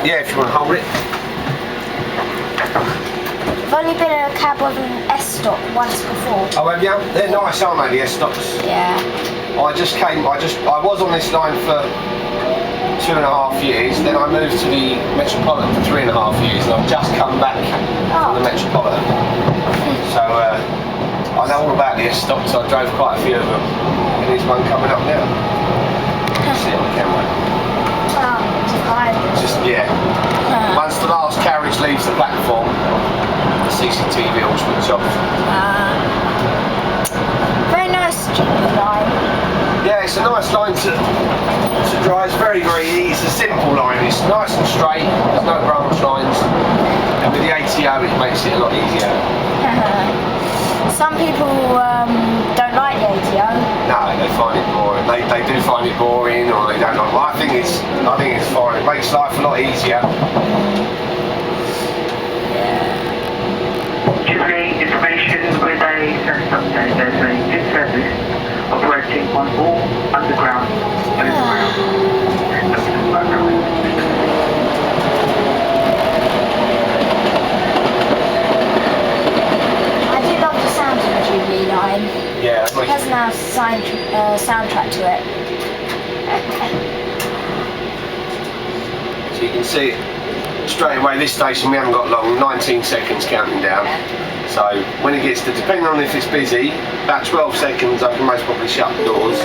Yeah, if you want to hold it. I've only been in a cab with an S-stop once before. Oh, have you? They're nice, aren't they, the S-stops? Yeah. I was on this line for 2.5 years, then I moved to the Metropolitan for 3.5 years, and I've just come back from the Metropolitan. So I know all about the S-stops. I drove quite a few of them, and there's one coming up now. See it on the camera. Oh, Just, yeah. Once the last carriage leaves the platform, the CCTV will switch off. Very nice Jubilee line. Yeah, it's a nice line to drive. It's very, very easy. It's a simple line. It's nice and straight. There's no branch lines. And with the ATO, it makes it a lot easier. Some people don't like the ATO. No, they find it boring. They do find it boring, or they don't like. Well, I think it's fine. It makes life a lot easier. Jubilee information with a service update. There's a new service operating on all underground and I do love the sound of the Jubilee line. Yeah, It has a nice soundtrack to it. So you can see it straight away. This station we haven't got long. 19 seconds counting down. So when it gets to, depending on if it's busy, about 12 seconds I can most probably shut the doors.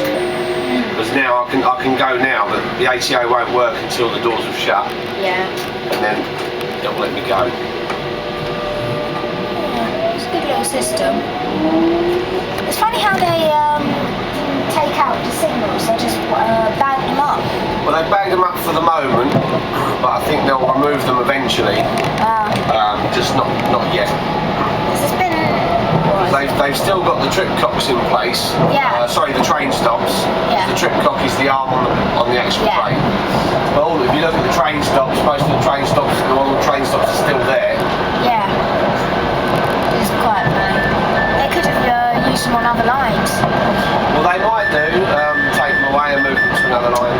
Because now I can go now, but the ATO won't work until the doors have shut. Yeah. And then it'll let me go. Yeah, it's a good little system. It's funny how they take out the signals. They just bag them up. Well, they bag them up for the moment, but I think they'll remove them eventually. Just not yet. It's been. They've still got the trip cocks in place. Yeah. Sorry, the train stops. Yeah. The trip cock is the arm on the actual Yeah. train. But if you look at the train stops, most of the train stops, all the train stops are still there. Yeah. It's quite funny. They could have used them on other lines. Well, they might do. Take them away and move them to another line.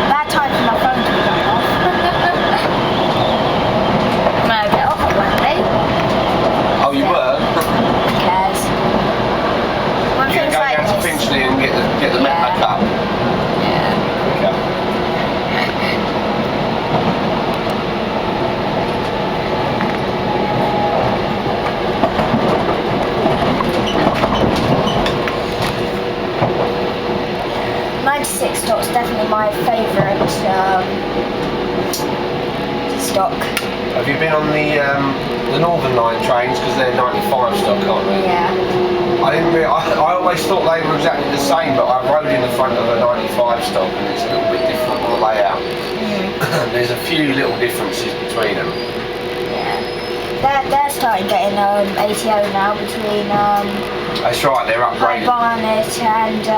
Bad time for my phone to be going off. No, get off at Wembley. Oh, you were? Who cares? When You're going things to go like down to this. Finchley and get the Met back up. Yeah. Okay. Stock's definitely my favourite stock. Have you been on the Northern Line trains, because they're 95 stock, aren't they? Yeah. I always thought they were exactly the same, but I rode in the front of a 95 stock and it's a little bit different on the layout. There's a few little differences between them. Yeah. They're starting getting ATO now between That's right, they're High upgraded. Barnet and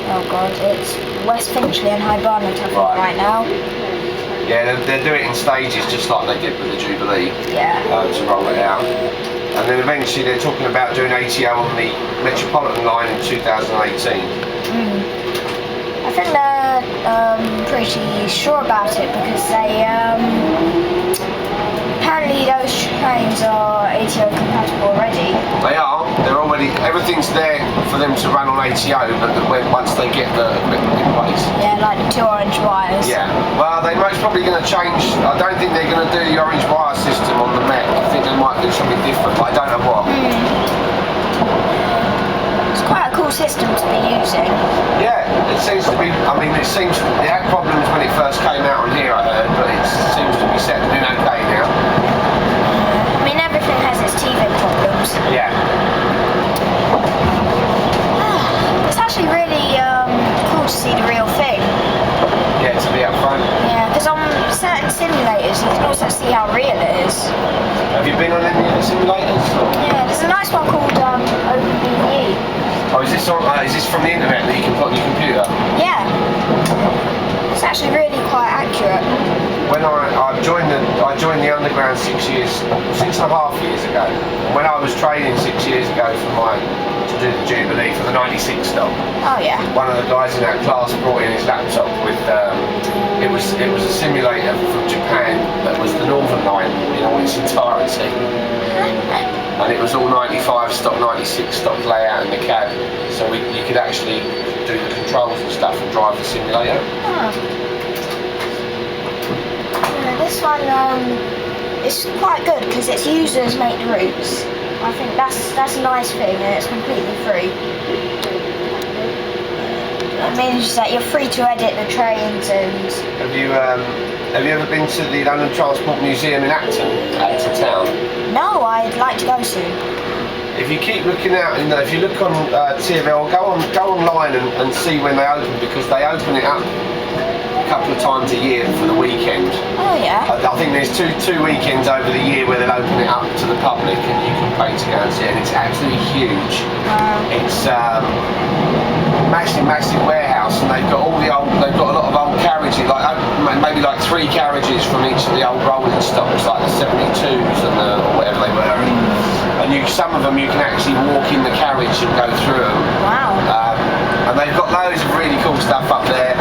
oh god, it's West Finchley and High Barnet I think right now. Yeah, they're doing it in stages, just like they did with the Jubilee. Yeah. To roll it out. And then eventually they're talking about doing ATO on the Metropolitan line in 2018. I think they're pretty sure about it because they apparently those trains are ATO compatible already. They are. They're already. Everything's there for them to run on ATO, but once they get the equipment in place. Yeah, like the 2 orange wires. Yeah. Well, they're most probably going to change. I don't think they're going to do the orange wire system on the Met. I think they might do something different, but I don't know what. It's quite a cool system to be using. Yeah, it seems to be. I mean, it had problems when it first came out on here, I heard, but it seems to be settling okay now. I mean, everything has its teething problems. Yeah. It's actually really cool to see the real thing. Yeah, to be up front. Yeah, because on certain simulators you can also see how real it is. Have you been on any of the simulators? Yeah, there's a nice one called OpenBVE. Oh, is this from the internet that you can put on your computer? Yeah. It's actually really quite accurate. When I joined the underground 6.5 years ago. When I was training 6 years ago for my to do the Jubilee for the 96 stop. Oh yeah. One of the guys in that class brought in his laptop with it was a simulator from Japan that was the Northern Line in all its entirety, and it was all 95 stop, 96 stop layout in the cab, so you could actually do the controls and stuff and drive the simulator. Oh. Yeah, this one it's quite good because its users make the routes. I think that's a nice thing, and it's completely free. It means that you're free to edit the trains and. Have you ever been to the London Transport Museum in Acton Town? No, I'd like to go soon. If you keep looking out, if you look on TfL, go online and see when they open, because they open it up a couple of times a year for the weekend. Oh yeah. I think there's two weekends over the year where they'll open it up to the public and you can pay to go and see it, and it's absolutely huge. It's massive warehouse, and they've got a lot of old carriages, like maybe like 3 carriages from each of the old rolling stocks, like the 72s and or whatever they were. And some of them you can actually walk in the carriage and go through them. Wow. And they've got loads of really cool stuff up there.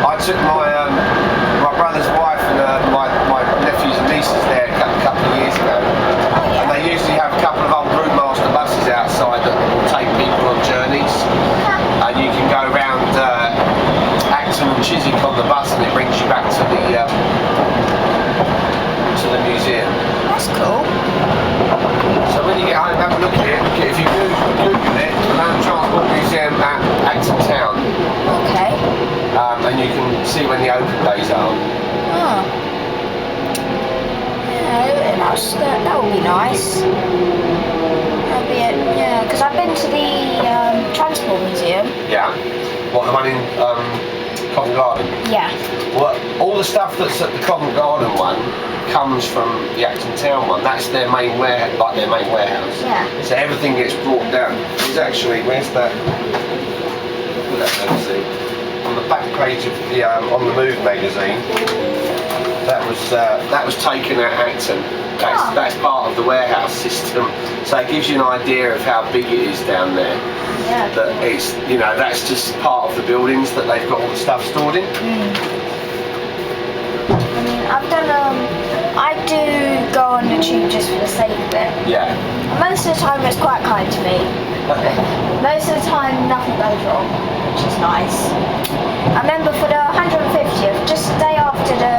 I took my brother's wife and my nephews and nieces there a couple of years ago. Oh, yeah. And they usually have a couple of old Brewmaster buses outside that will take people on journeys. And you can go around Acton and Chiswick on the bus, and it brings you back to the museum. That's cool. So when you get home, have a look at it. If you Google it, the London Transport Museum at Acton Town. Okay. And you can see when the open days are. Oh. Yeah, that would be nice. That'd be it. Yeah, because I've been to the Transport Museum. Yeah. What, the one in Covent Garden? Yeah. Well, all the stuff that's at the Covent Garden one comes from the Acton Town one. That's their main warehouse. Yeah. So everything gets brought down. There's actually, where's that? Let's see. On the back page of the On the Move magazine, that was taken at Acton. That's part of the warehouse system. So it gives you an idea of how big it is down there. Yeah. That it's, that's just part of the buildings that they've got all the stuff stored in. I mean, I do go on the tube just for the sake of it. Yeah. Most of the time it's quite kind to me. Most of the time nothing goes wrong, which is nice. I remember for the 150th, just the day after the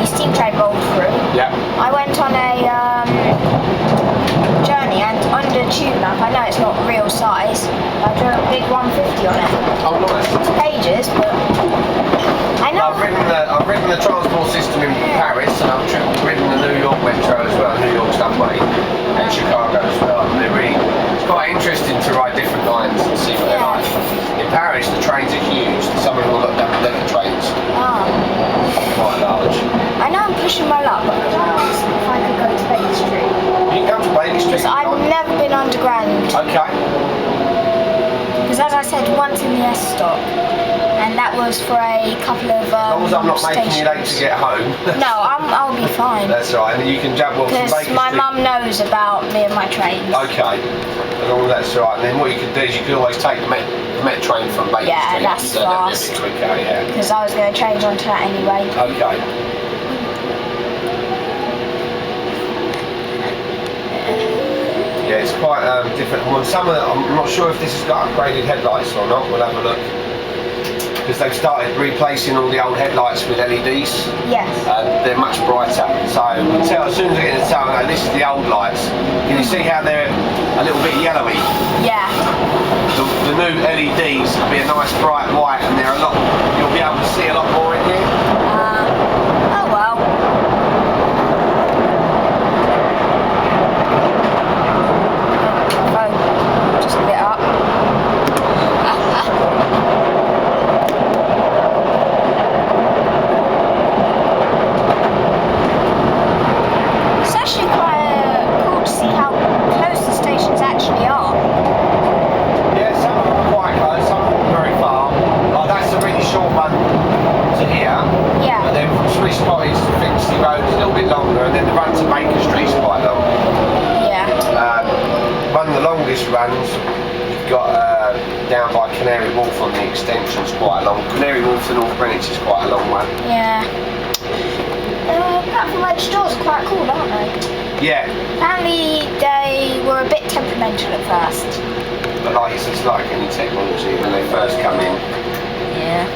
steam train rolled through, Yeah. I went on a journey, and on the tube map, I know it's not real size, I drew a big 150 on it. Oh, nice. It's pages, but I know. I've ridden the transport system in Paris, and I've ridden the New York Metro as well, the New York subway, and Chicago as well. And it's quite interesting to ride different lines and see what they're like. In Paris, the trains are huge. Some of them look like double-decker trains. Oh. Quite large. I know I'm pushing my luck, but I asked if I could go to Baker Street. You can come to Baker Street. Because I've never been underground. Okay. Because as I said, once in the S stop, and that was for a couple of As long as I'm not making you late to stations. get home. No, I'll be fine. That's right, and then you can jump from Baker Because Street. my mum knows about me and my trains. Okay, as long as that's right. And then what you could do is you could always take the Met train from Baker Yeah, Street. that's So that'd be a fast. bit quicker, yeah. Because I was going to change onto that anyway. Okay. Yeah, it's quite different. Well, I'm not sure if this has got upgraded headlights or not. We'll have a look. Because they've started replacing all the old headlights with LEDs. Yes. They're much brighter. So you can tell as soon as I get in the town, this is the old lights. Can you see how they're a little bit yellowy? Yeah. The new LEDs will be a nice bright white, and you'll be able to see a lot more in here. Oh well. Phone just lit up. It's actually quite cool to see how close the stations actually are. Yeah, some of them are quite close, some of them are very far. Like that's a really short one to here. Yeah. And then from Swiss Cottage to Finchley Road is a little bit longer, and then the run to Baker Street is quite long. Yeah. this runs. You've got down by Canary Wharf on the extension's quite long. Canary Wharf to North Greenwich is quite a long one. Yeah. Platform Edge stores are quite cool, aren't they? Yeah. Apparently they were a bit temperamental at first. But like it's just like any technology when they first come in. Yeah.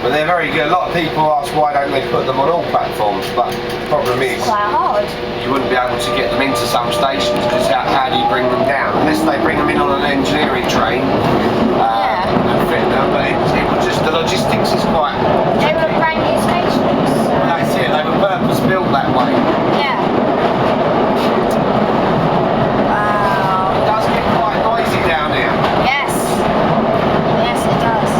But they're very good. A lot of people ask why don't they put them on all platforms, but the problem is Quite hard. you wouldn't be able to get them into some stations because how do you bring them down? Unless they bring them in on an engineering train and fit them, but it would just, the logistics is quite They were brand new stations. So. That's it, they were purpose built that way. Yeah. Wow. It does get quite noisy down here. Yes. Yes, it does.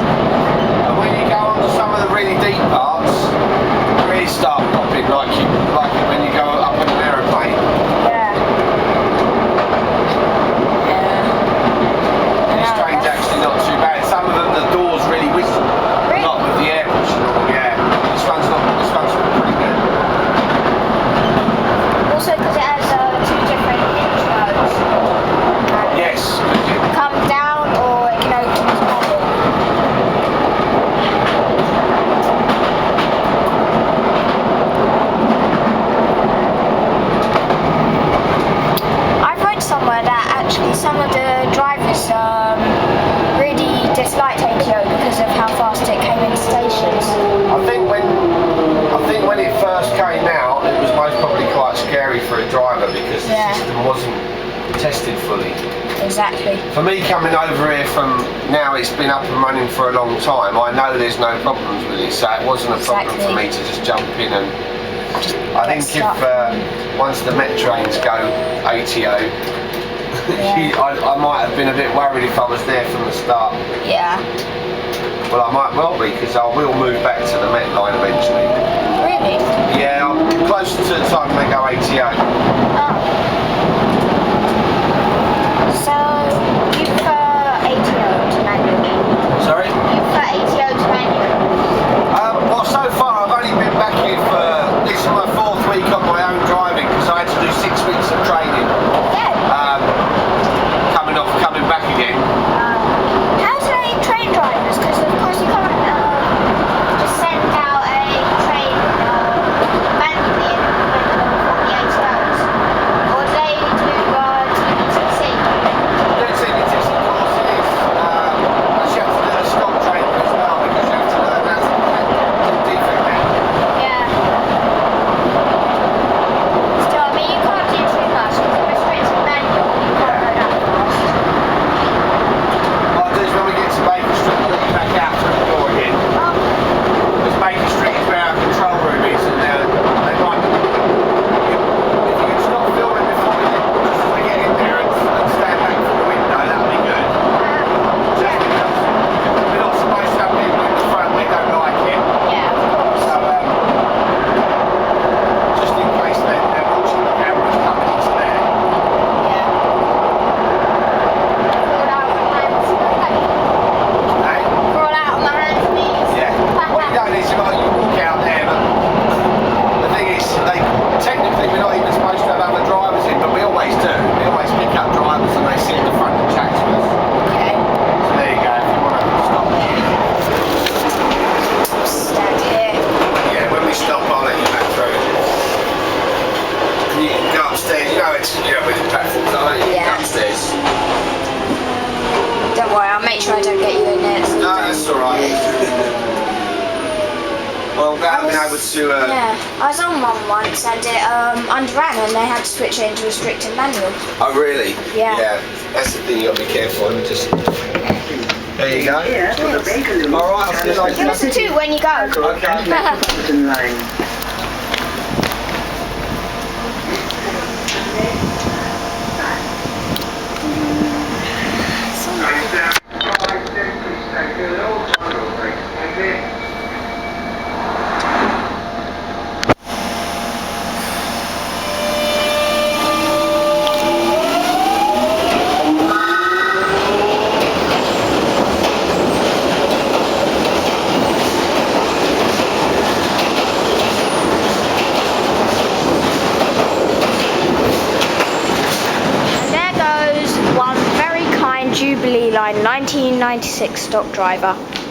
And when you go on to some of the really deep parts, you really start popping like when you go up in an aeroplane. Yeah. Yeah. This train's actually not too bad. Some of them, the doors really whistle. Really? Not with the air pushing. Yeah. This one's pretty good. Also because it has two different intros. Yes. Come down or it can open as manual. I've read somewhere that actually some of the drivers really disliked ATO because of how fast it came into stations. I think when it first came out, it was most probably quite scary for a driver because the system wasn't tested fully. Exactly. For me coming over here from now, it's been up and running for a long time. I know there's no problems with it, so it wasn't a problem for me to just jump in and. I think if once the Met trains go ATO, I might have been a bit worried if I was there from the start. Yeah. Well, I might well be because I will move back to the Met line eventually. Really? Yeah, I'm closer to the time they go ATO. Oh. So you prefer ATO to manual? Sorry? You prefer ATO to manual? Well, so far I've only been back here this is my 4th week on my own driving because I had to do 6 weeks of training. Yeah. Coming back again. How do they train drivers? Because of course you can't just send out a train manually from the ATOs. Or do they do TBTC? Do TBTC courses. You have to do the stock training as well because you have to learn how to defect handle. Yeah. Still, I mean, you can't do too much because the restricted manual, you can't go that fast. What I'll do is when we get to Baker Street, I'll let you back out through the door again. Because Baker Street is where our control room is, and they might. If you can stop filming before we just as we get in there and stand back from the window, that would be good. Just because we're not supposed to have people in the front, we don't like it. Yeah, of course. So, just in case they're watching the cameras coming into there. Yeah. Crawl out on my hands. Hey? Crawl out on my hands, please. Yeah. What you don't is you walk out there, but the thing is, technically we're not even supposed to have other drivers in, but we always do. We always pick up drivers and they sit in the front and chat to us. Okay. So there you go, if you want to stop. Stand here. Yeah, when we stop, I'll let you back through. And you can go upstairs, where the platforms are, you can go upstairs. Don't worry, I'll make sure I don't get you in it. No, that's alright. Well, I'm glad I've been able to. Yeah, I was on one once and it underran and they had to switch it into restricted manual. Oh, really? Yeah. Yeah, that's the thing, you got to be careful. Just. There you go. Here for the Bakerloo. Alright, I'll see you later. Give us a 2 when you go. Okay. Metropolitan line. Jubilee line 1996 stock driver.